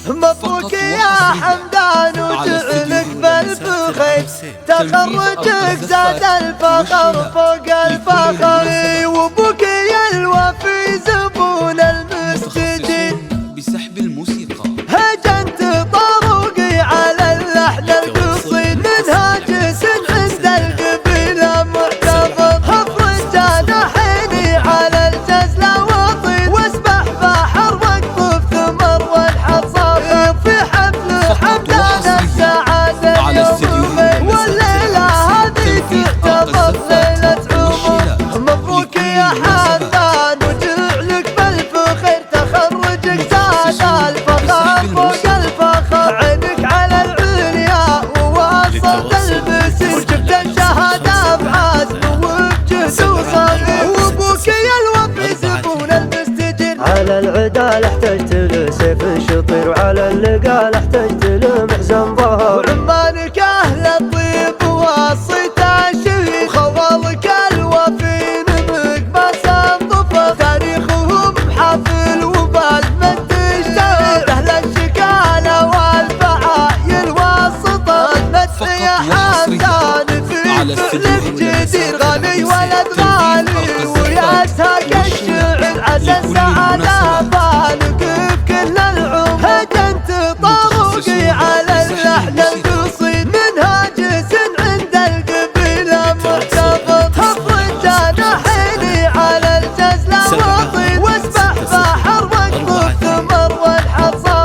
مبروك يا حمدان وجعلك بألف خير، تخرجك زاد الفخر فوق الفخر، وابوك يا الوفي زبون المستجير بسحب الموسيقى هجنت طروقي على اللحن القصيد، منها جسد عند القبيلة محتفظ، افرج جناحيني على الجزلة واطير، واسبح بحر واقطف ثمر والحصى، في حفل حمدان السعادة اليوم والليلة هذه تعتبر ليلة عمر. مبروك يا حمدان وجعلك بألف خير، تخرجك زاد الفخر فوق الفخر، عينك على العليا وواصلت البسيط، وجبت الشهادة بعزم وبجهد وصبر، وابوك يا الوفي زبون المستجير، على العدال احتجت له سيف شطير، وعلى اللقال احتجت له محزن ظهر، وعمانك اهل الطيب والصيت الشهيد، خوالك الوفي نبق بسام ظفر، تاريخهم حافل وبالمجد اشتهر، اهل الشكالة والفعايل والسطر، المدح يا حمدان في فعلك جدير، غالي ولد غالي وياسهك الشعر، عسى السعادة بالك بكل العمر، هجنت طروقي على اللحن القصيد، منها جسد عند القبيلة محتفظ، افرج جناحيني على الجزلة واطير، واسبح بحر واقطف ثمر والحصى،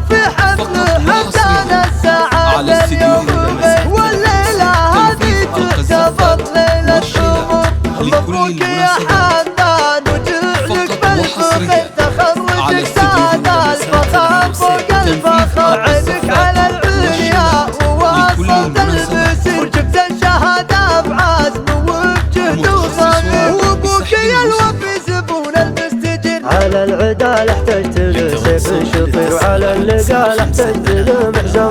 في حفل حمدان السعادة اليوم والليلة هذه تعتبر ليلة عمر. مبروك يا حمدان وجعلك بألف خير، تخرجك زاد الفخر فوق الفخر، عينك على العليا وواصلت البسيط، وجبت الشهادة بعزم وبجهد وصبر، وابوك يا الوفي زبون المستجير، على العدال احتجت له سيف شطير، وعلى اللقال احتجت له محزن